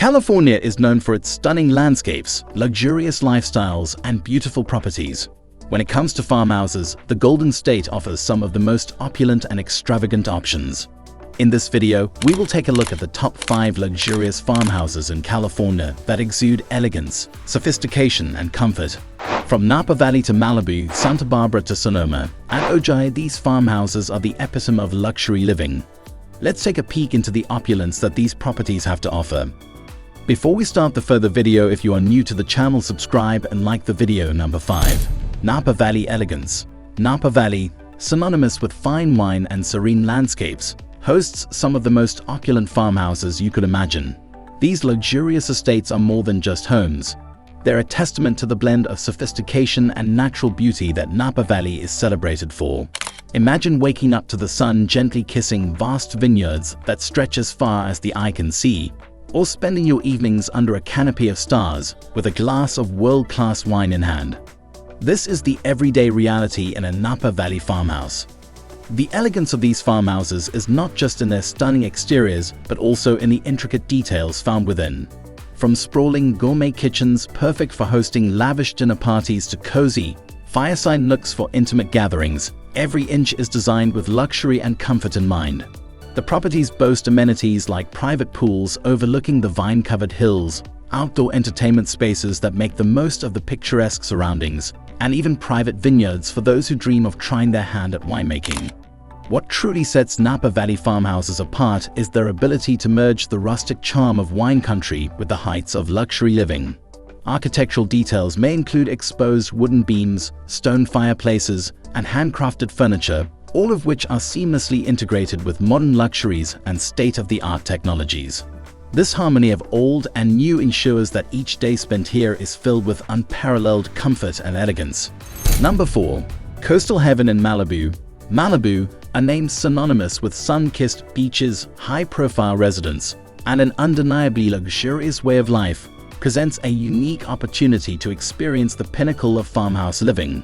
California is known for its stunning landscapes, luxurious lifestyles, and beautiful properties. When it comes to farmhouses, the Golden State offers some of the most opulent and extravagant options. In this video, we will take a look at the top 5 luxurious farmhouses in California that exude elegance, sophistication, and comfort. From Napa Valley to Malibu, Santa Barbara to Sonoma, and Ojai, these farmhouses are the epitome of luxury living. Let's take a peek into the opulence that these properties have to offer. Before we start the further video, if you are new to the channel, subscribe and like the video. Number 5. Napa Valley Elegance. Napa Valley, synonymous with fine wine and serene landscapes, hosts some of the most opulent farmhouses you could imagine. These luxurious estates are more than just homes. They're a testament to the blend of sophistication and natural beauty that Napa Valley is celebrated for. Imagine waking up to the sun gently kissing vast vineyards that stretch as far as the eye can see, or spending your evenings under a canopy of stars with a glass of world-class wine in hand. This is the everyday reality in a Napa Valley farmhouse. The elegance of these farmhouses is not just in their stunning exteriors, but also in the intricate details found within. From sprawling gourmet kitchens perfect for hosting lavish dinner parties to cozy, fireside nooks for intimate gatherings, every inch is designed with luxury and comfort in mind. The properties boast amenities like private pools overlooking the vine-covered hills, outdoor entertainment spaces that make the most of the picturesque surroundings, and even private vineyards for those who dream of trying their hand at winemaking. What truly sets Napa Valley farmhouses apart is their ability to merge the rustic charm of wine country with the heights of luxury living. Architectural details may include exposed wooden beams, stone fireplaces, and handcrafted furniture, all of which are seamlessly integrated with modern luxuries and state-of-the-art technologies. This harmony of old and new ensures that each day spent here is filled with unparalleled comfort and elegance. Number 4. Coastal Heaven in Malibu. Malibu, a name synonymous with sun-kissed beaches, high-profile residence, and an undeniably luxurious way of life, presents a unique opportunity to experience the pinnacle of farmhouse living.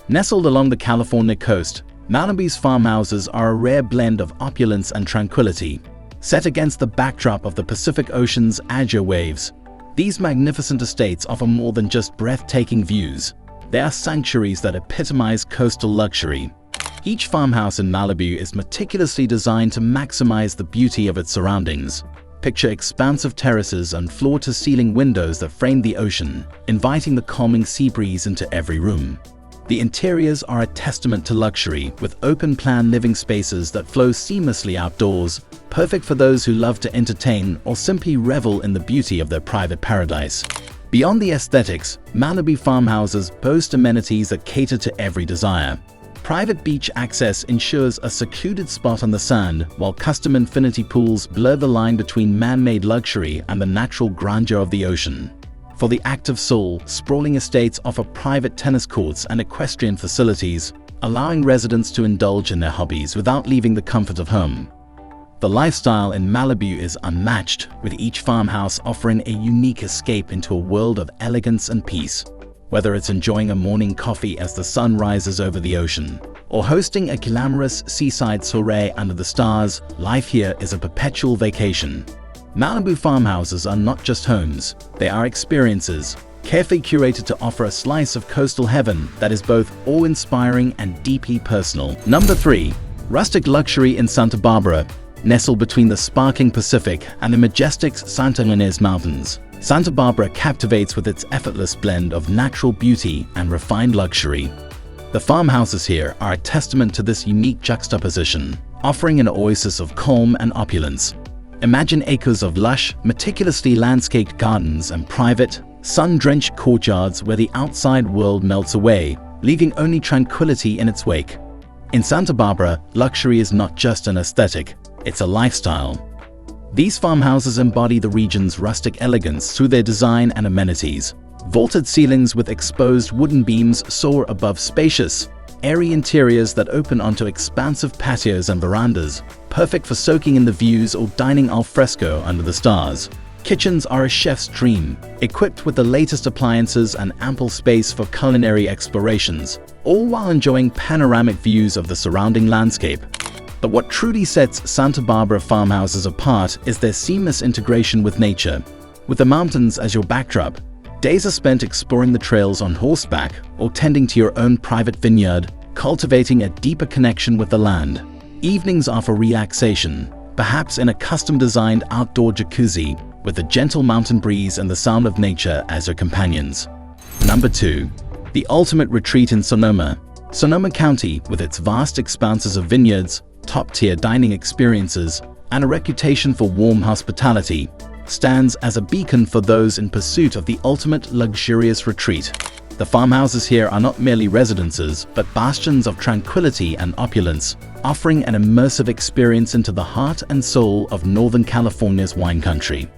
Nestled along the California coast, Malibu's farmhouses are a rare blend of opulence and tranquility. Set against the backdrop of the Pacific Ocean's azure waves, these magnificent estates offer more than just breathtaking views. They are sanctuaries that epitomize coastal luxury. Each farmhouse in Malibu is meticulously designed to maximize the beauty of its surroundings. Picture expansive terraces and floor-to-ceiling windows that frame the ocean, inviting the calming sea breeze into every room. The interiors are a testament to luxury, with open-plan living spaces that flow seamlessly outdoors, perfect for those who love to entertain or simply revel in the beauty of their private paradise. Beyond the aesthetics, Malibu farmhouses boast amenities that cater to every desire. Private beach access ensures a secluded spot on the sand, while custom infinity pools blur the line between man-made luxury and the natural grandeur of the ocean. For the active soul, sprawling estates offer private tennis courts and equestrian facilities, allowing residents to indulge in their hobbies without leaving the comfort of home. The lifestyle in Malibu is unmatched, with each farmhouse offering a unique escape into a world of elegance and peace. Whether it's enjoying a morning coffee as the sun rises over the ocean, or hosting a glamorous seaside soiree under the stars, life here is a perpetual vacation. Malibu farmhouses are not just homes, they are experiences, carefully curated to offer a slice of coastal heaven that is both awe-inspiring and deeply personal. Number 3. Rustic Luxury in Santa Barbara. Nestled between the sparkling Pacific and the majestic Santa Ynez Mountains, Santa Barbara captivates with its effortless blend of natural beauty and refined luxury. The farmhouses here are a testament to this unique juxtaposition, offering an oasis of calm and opulence. Imagine acres of lush, meticulously landscaped gardens and private, sun-drenched courtyards where the outside world melts away, leaving only tranquility in its wake. In Santa Barbara, luxury is not just an aesthetic, it's a lifestyle. These farmhouses embody the region's rustic elegance through their design and amenities. Vaulted ceilings with exposed wooden beams soar above spacious, airy interiors that open onto expansive patios and verandas, perfect for soaking in the views or dining al fresco under the stars. Kitchens are a chef's dream, equipped with the latest appliances and ample space for culinary explorations, all while enjoying panoramic views of the surrounding landscape. But what truly sets Santa Barbara farmhouses apart is their seamless integration with nature. With the mountains as your backdrop, days are spent exploring the trails on horseback or tending to your own private vineyard, cultivating a deeper connection with the land. Evenings are for relaxation, perhaps in a custom-designed outdoor jacuzzi with a gentle mountain breeze and the sound of nature as your companions. Number 2. The ultimate retreat in Sonoma. Sonoma County, with its vast expanses of vineyards, top-tier dining experiences, and a reputation for warm hospitality, stands as a beacon for those in pursuit of the ultimate luxurious retreat. The farmhouses here are not merely residences, but bastions of tranquility and opulence, offering an immersive experience into the heart and soul of Northern California's wine country.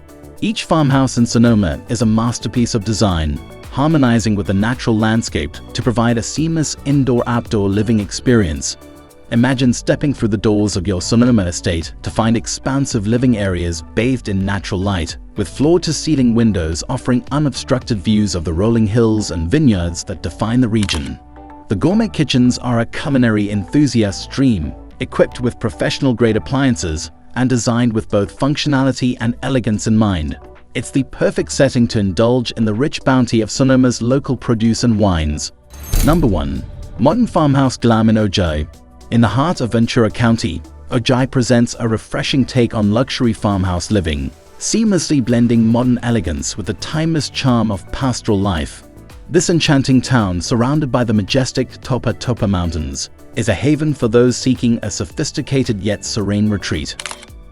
Each farmhouse in Sonoma is a masterpiece of design, harmonizing with the natural landscape to provide a seamless indoor-outdoor living experience. Imagine stepping through the doors of your Sonoma estate to find expansive living areas bathed in natural light, with floor-to-ceiling windows offering unobstructed views of the rolling hills and vineyards that define the region. The gourmet kitchens are a culinary enthusiast's dream, equipped with professional-grade appliances and designed with both functionality and elegance in mind. It's the perfect setting to indulge in the rich bounty of Sonoma's local produce and wines. Number 1. Modern Farmhouse Glam in Ojai. In the heart of Ventura County, Ojai presents a refreshing take on luxury farmhouse living, seamlessly blending modern elegance with the timeless charm of pastoral life. This enchanting town, surrounded by the majestic Topa Mountains, is a haven for those seeking a sophisticated yet serene retreat.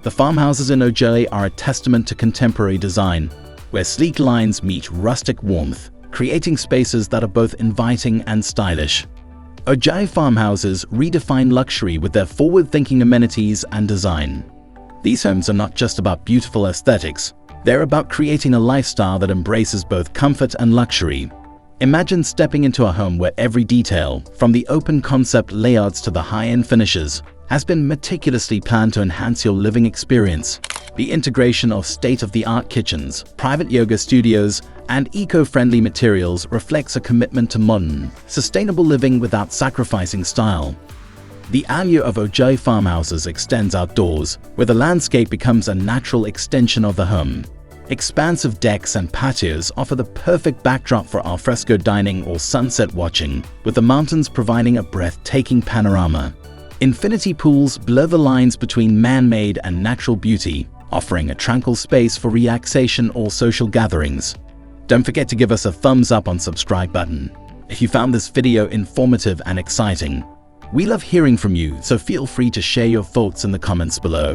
The farmhouses in Ojai are a testament to contemporary design, where sleek lines meet rustic warmth, creating spaces that are both inviting and stylish. Ojai farmhouses redefine luxury with their forward-thinking amenities and design. These homes are not just about beautiful aesthetics, they're about creating a lifestyle that embraces both comfort and luxury. Imagine stepping into a home where every detail, from the open concept layouts to the high-end finishes, has been meticulously planned to enhance your living experience. The integration of state-of-the-art kitchens, private yoga studios, and eco-friendly materials reflects a commitment to modern, sustainable living without sacrificing style. The allure of Ojai farmhouses extends outdoors, where the landscape becomes a natural extension of the home. Expansive decks and patios offer the perfect backdrop for alfresco dining or sunset watching, with the mountains providing a breathtaking panorama. Infinity pools blur the lines between man-made and natural beauty, offering a tranquil space for relaxation or social gatherings. Don't forget to give us a thumbs up on subscribe button if you found this video informative and exciting. We love hearing from you, so feel free to share your thoughts in the comments below.